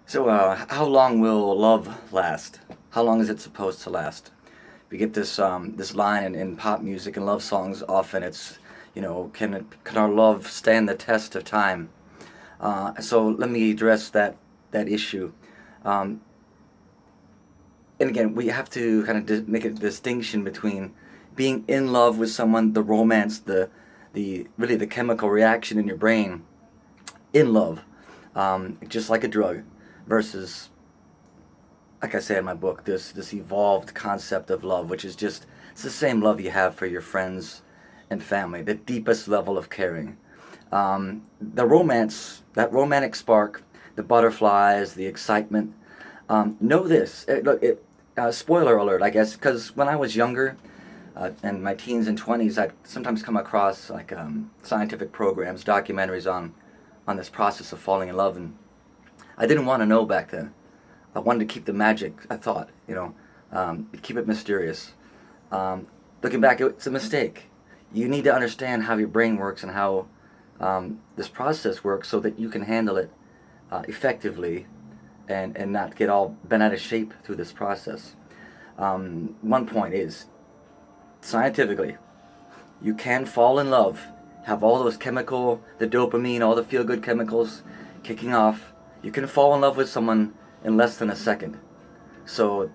So, how long will love last? How long is it supposed to last? We get this line in pop music and love songs. Often it's, can our love stand the test of time? So let me address that issue. Um, and again, we have to kind of make a distinction between being in love with someone, the romance, the really the chemical reaction in your brain, in love, just like a drug, versus, like I say in my book, this evolved concept of love, which is just it's the same love you have for your friends and family, the deepest level of caring. The romance, that romantic spark, the butterflies, the excitement. Know this. Spoiler alert, I guess, because when I was younger, in my teens and 20s, I'd sometimes come across like scientific programs, documentaries on this process of falling in love, and I didn't want to know back then. I wanted to keep the magic. I thought, keep it mysterious. Looking back, it's a mistake. You need to understand how your brain works and how this process works so that you can handle it effectively and not get all bent out of shape through this process. One point is, scientifically, you can fall in love, have all those the dopamine, all the feel-good chemicals kicking off. You can fall in love with someone in less than a second. So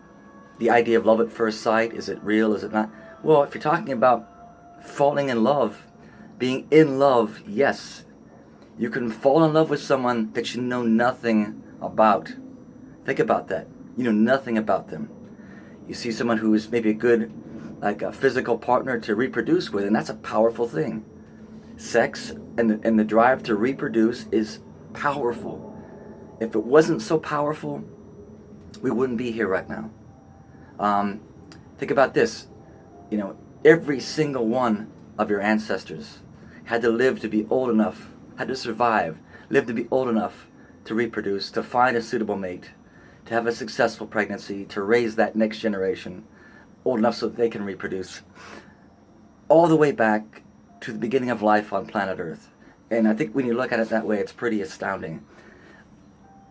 the idea of love at first sight, is it real, is it not? Well, if you're talking about falling in love, being in love, yes. You can fall in love with someone that you know nothing about. Think about that. You know nothing about them. You see someone who is maybe a good, like a physical partner to reproduce with, and that's a powerful thing. Sex and the drive to reproduce is powerful. If it wasn't so powerful, we wouldn't be here right now. Um, think about this. Every single one of your ancestors had to live to be old enough, had to survive, live to be old enough to reproduce, to find a suitable mate, to have a successful pregnancy, to raise that next generation old enough so that they can reproduce. All the way back to the beginning of life on planet Earth. And I think when you look at it that way, it's pretty astounding.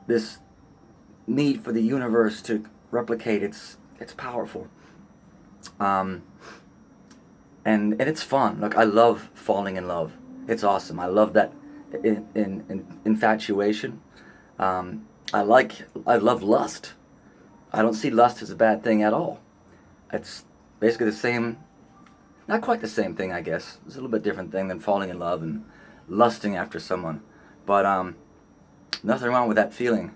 This need for the universe to replicate, it's powerful. Um, and it's fun. Look, I love falling in love. It's awesome. I love that in infatuation. Um, I love lust. I don't see lust as a bad thing at all. It's basically the same, not quite the same thing, I guess. It's a little bit different thing than falling in love and lusting after someone. But nothing wrong with that feeling.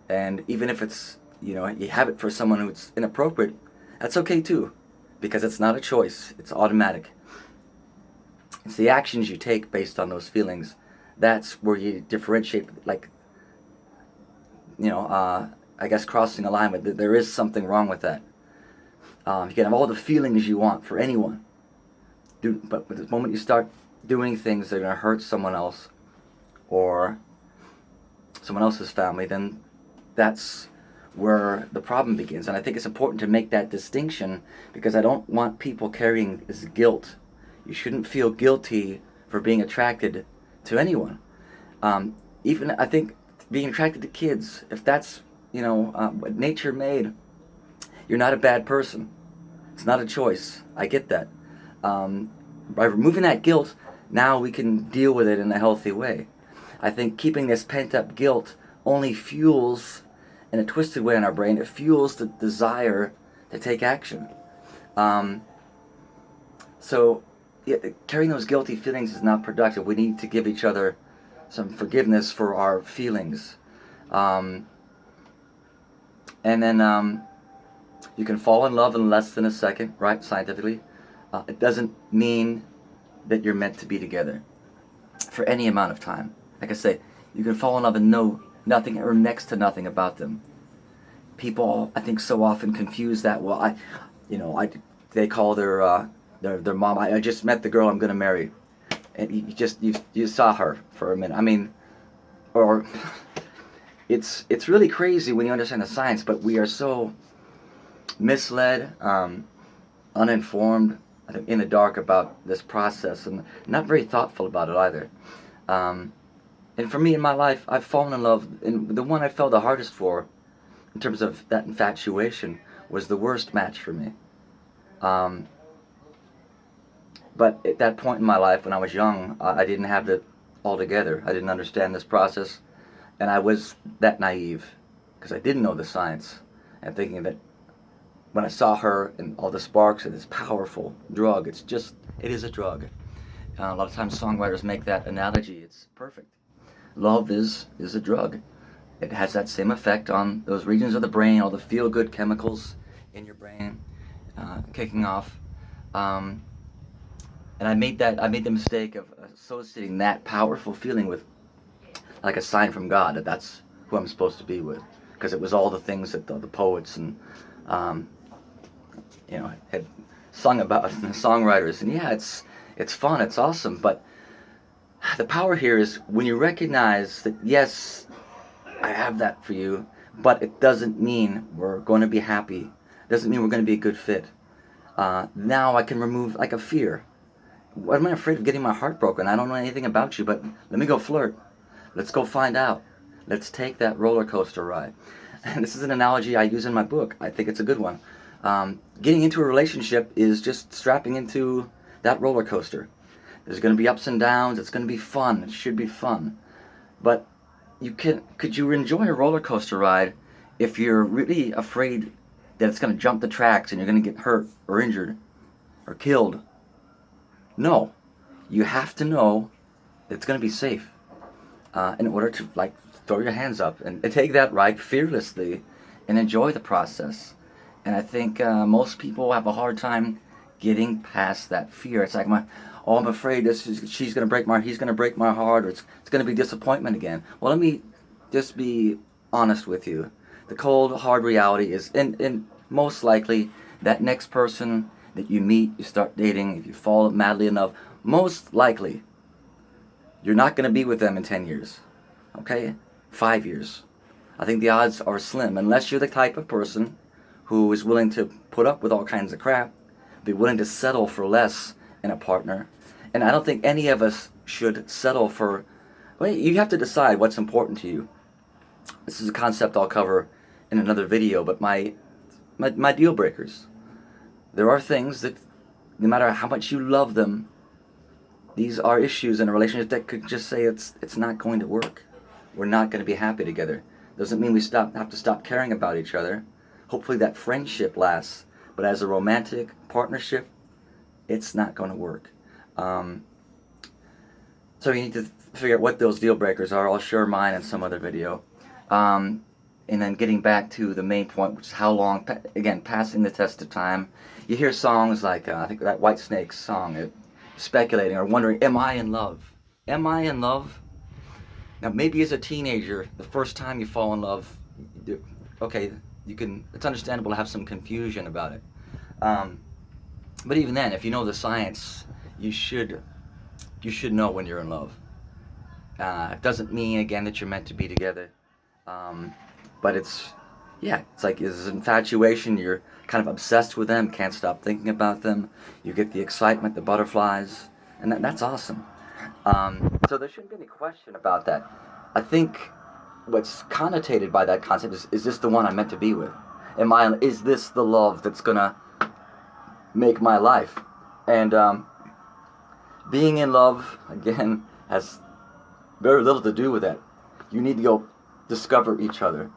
And even if it's, you have it for someone who's inappropriate, that's okay too, because it's not a choice. It's automatic. It's the actions you take based on those feelings. That's where you differentiate, like, I guess crossing a line, but there is something wrong with that. You can have all the feelings you want for anyone, but the moment you start doing things that are going to hurt someone else or someone else's family, then that's where the problem begins. And I think it's important to make that distinction because I don't want people carrying this guilt. You shouldn't feel guilty for being attracted to anyone. Even I think being attracted to kids, if that's what nature made, you're not a bad person. It's not a choice. I get that. By removing that guilt, now we can deal with it in a healthy way. I think keeping this pent-up guilt only fuels, in a twisted way in our brain, it fuels the desire to take action. So yeah, carrying those guilty feelings is not productive. We need to give each other some forgiveness for our feelings. And then you can fall in love in less than a second, right, scientifically. It doesn't mean that you're meant to be together for any amount of time. Like I say, you can fall in love and know nothing or next to nothing about them. People, I think, so often confuse that. Well, they call their mom. I just met the girl I'm gonna marry, and you saw her for a minute. I mean, or it's really crazy when you understand the science, but we are so misled, uninformed, I think, in the dark about this process, and not very thoughtful about it either. Um, And for me in my life, I've fallen in love, and the one I fell the hardest for, in terms of that infatuation, was the worst match for me. Um, but at that point in my life, when I was young, I didn't have it all together. I didn't understand this process, and I was that naive because I didn't know the science. And thinking that when I saw her and all the sparks of this powerful drug, it is a drug. A lot of times songwriters make that analogy. It's perfect. Love is a drug. It has that same effect on those regions of the brain, all the feel-good chemicals in your brain kicking off. Um, and I made the mistake of associating that powerful feeling with like a sign from God that that's who I'm supposed to be with, because it was all the things that the poets and um, had sung about, the songwriters. And yeah, it's fun, it's awesome, but the power here is when you recognize that yes, I have that for you, but it doesn't mean we're going to be happy. It doesn't mean we're going to be a good fit. Now I can remove like a fear. What am I afraid of getting my heart broken? I don't know anything about you, but let me go flirt. Let's go find out. Let's take that roller coaster ride. And this is an analogy I use in my book. I think it's a good one. Getting into a relationship is just strapping into that roller coaster. There's going to be ups and downs. It's going to be fun. It should be fun. But could you enjoy a roller coaster ride if you're really afraid that it's going to jump the tracks and you're going to get hurt or injured or killed? No. You have to know that it's going to be safe in order to like throw your hands up and take that ride fearlessly and enjoy the process. And I think most people have a hard time getting past that fear. It's like I'm afraid she's gonna break he's gonna break my heart, or it's gonna be disappointment again. Well, let me just be honest with you. The cold, hard reality is, and most likely that next person that you meet, you start dating, if you fall madly in love, most likely you're not gonna be with them in 10 years. Okay, 5 years. I think the odds are slim, unless you're the type of person who is willing to put up with all kinds of crap, be willing to settle for less in a partner. And I don't think any of us should settle for, well, you have to decide what's important to you. This is a concept I'll cover in another video, but my deal breakers. There are things that, no matter how much you love them, these are issues in a relationship that could just say it's not going to work. We're not going to be happy together. Doesn't mean we have to stop caring about each other. Hopefully that friendship lasts, but as a romantic partnership, it's not going to work. So you need to figure out what those deal breakers are. I'll share mine in some other video. And then getting back to the main point, which is how long, again, passing the test of time. You hear songs like, I think that Whitesnake song, speculating or wondering, am I in love? Am I in love? Now, maybe as a teenager, the first time you fall in love, okay, it's understandable to have some confusion about it. But even then, if you know the science, you should know when you're in love. It doesn't mean, again, that you're meant to be together. But it's like it's infatuation. You're kind of obsessed with them, can't stop thinking about them. You get the excitement, the butterflies, and that's awesome. So there shouldn't be any question about that. I think what's connotated by that concept is this the one I'm meant to be with? Is this the love that's gonna make my life? And being in love, again, has very little to do with that. You need to go discover each other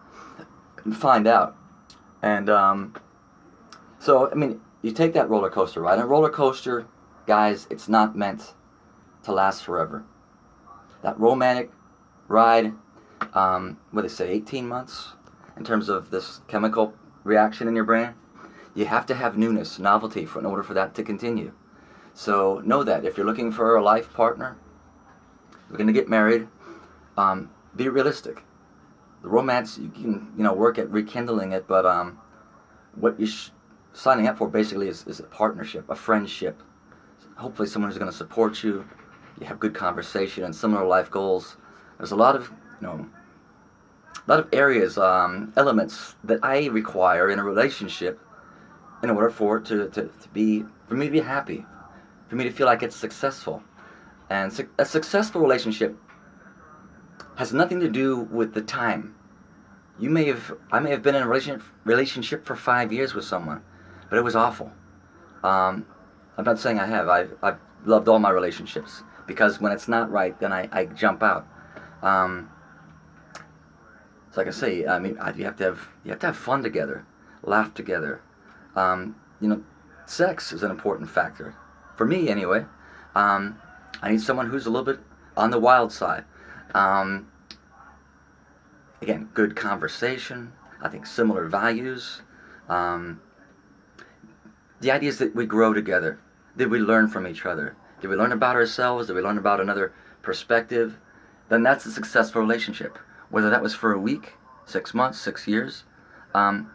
and find out. And so, I mean, you take that roller coaster ride. A roller coaster, guys, it's not meant to last forever. That romantic ride, what they say, 18 months in terms of this chemical reaction in your brain. You have to have newness, novelty in order for that to continue. So know that if you're looking for a life partner, you're going to get married, be realistic. The romance, you can work at rekindling it, but what you're signing up for basically is a partnership, a friendship. Hopefully someone who's going to support you. You have good conversation and similar life goals. There's a lot of areas, elements that I require in a relationship in order for it for me to be happy, for me to feel like it's successful. And a successful relationship has nothing to do with the time. I may have been in a relationship for 5 years with someone, but it was awful. Um, I'm not saying I have. I've loved all my relationships because when it's not right, then I jump out. Um, so like I say, I mean, you have to have fun together, laugh together. You know, sex is an important factor for me anyway. Um, I need someone who's a little bit on the wild side. Um, Again, good conversation. I think similar values. Um, the idea is that we grow together. That we learn from each other. Did we learn about ourselves? Did we learn about another perspective? Then that's a successful relationship. Whether that was for a week, 6 months, 6 years, um,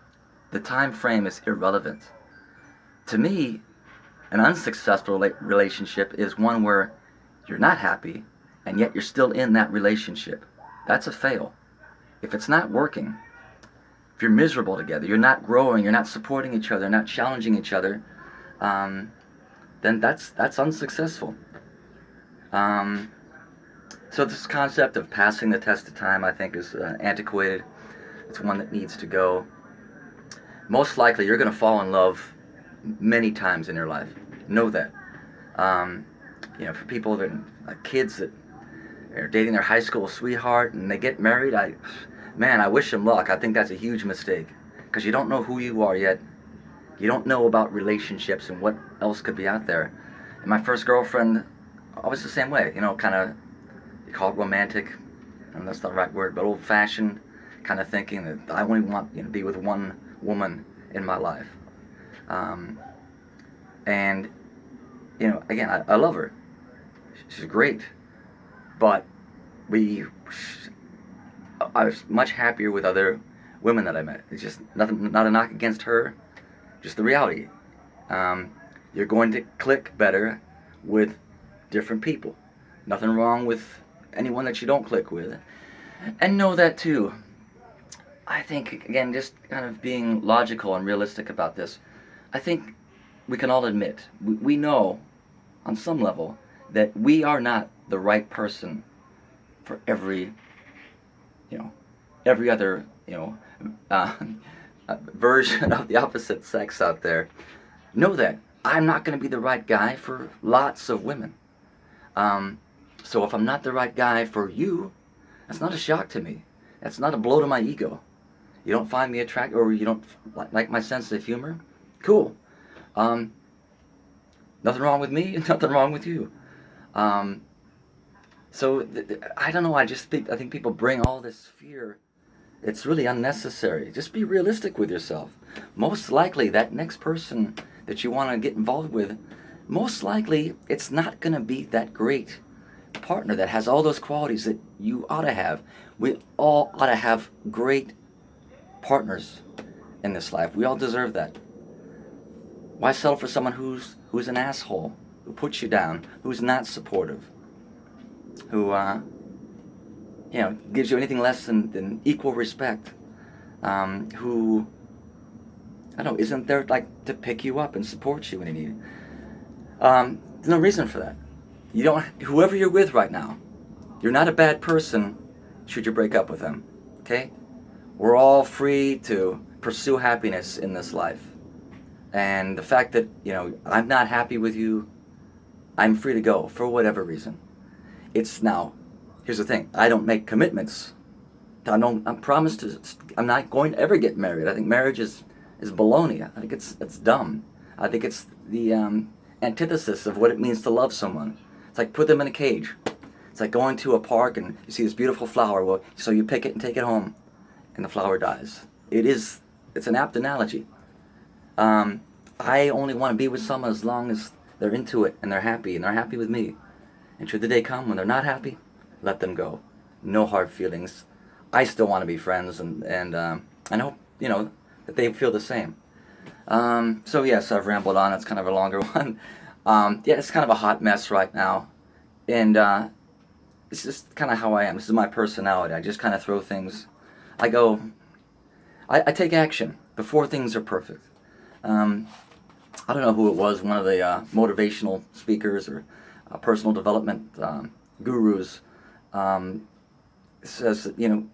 the time frame is irrelevant. To me, an unsuccessful relationship is one where you're not happy and yet you're still in that relationship. That's a fail. If it's not working, if you're miserable together, you're not growing, you're not supporting each other, not challenging each other, um, then that's unsuccessful. Um, so this concept of passing the test of time, I think, is antiquated. It's one that needs to go. Most likely, you're going to fall in love many times in your life. Know that. Um, for people that kids that are dating their high school sweetheart and they get married, I wish them luck. I think that's a huge mistake because you don't know who you are yet. You don't know about relationships and what else could be out there. And my first girlfriend, I was the same way. Kind of, you call it romantic, and that's not the right word, but old-fashioned kind of thinking that I only want to be with one woman in my life. And again, I love her. She's great, but I was much happier with other women that I met. It's just nothing, not a knock against her, just the reality. You're going to click better with different people. Nothing wrong with anyone that you don't click with. And know that too. I think, again, just kind of being logical and realistic about this, I think we can all admit, we know on some level that we are not the right person for every other, uh, version of the opposite sex out there. Know that I'm not going to be the right guy for lots of women. So if I'm not the right guy for you, that's not a shock to me. That's not a blow to my ego. You don't find me attractive, or you don't like my sense of humor? Cool. Nothing wrong with me, nothing wrong with you. So I don't know. I think people bring all this fear. It's really unnecessary. Just be realistic with yourself. Most likely, that next person that you want to get involved with, most likely it's not going to be that great partner that has all those qualities that you ought to have. We all ought to have great partners in this life. We all deserve that. Why settle for someone who's an asshole, who puts you down, who's not supportive, who gives you anything less than equal respect, who I don't know, isn't there to pick you up and support you when you need it? There's no reason for that. Whoever you're with right now, you're not a bad person should you break up with them. Okay? We're all free to pursue happiness in this life. And the fact that, I'm not happy with you, I'm free to go for whatever reason. Here's the thing, I don't make commitments. I'm not going to ever get married. I think marriage is baloney. I think it's dumb. I think it's the antithesis of what it means to love someone. It's like put them in a cage. It's like going to a park and you see this beautiful flower, so you pick it and take it home, and the flower dies. It's an apt analogy. I only want to be with someone as long as they're into it and they're happy with me. And should the day come when they're not happy, let them go. No hard feelings. I still want to be friends, and I hope that they feel the same. So yes, I've rambled on. It's kind of a longer one. It's kind of a hot mess right now, and it's just kind of how I am. This is my personality. I just kind of throw things. I take action before things are perfect. I don't know who it was, one of the motivational speakers or personal development gurus says, you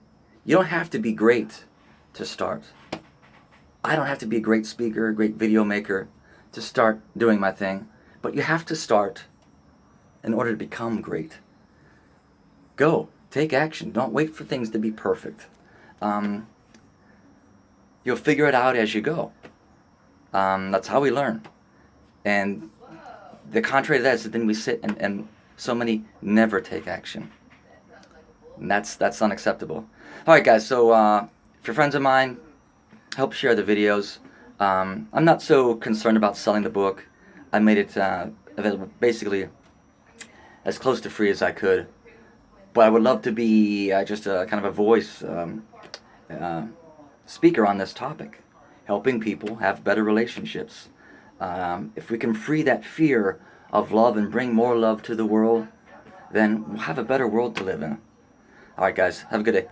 don't have to be great to start. I don't have to be a great speaker, a great video maker to start doing my thing, but you have to start in order to become great. Go, take action. Don't wait for things to be perfect. You'll figure it out as you go. That's how we learn. And the contrary to that is that then we sit and so many never take action. And that's unacceptable. All right, guys. So if you're friends of mine, help share the videos. I'm not so concerned about selling the book. I made it available basically as close to free as I could. But I would love to be just a kind of a voice speaker on this topic, helping people have better relationships. If we can free that fear of love and bring more love to the world, then we'll have a better world to live in. All right, guys. Have a good day.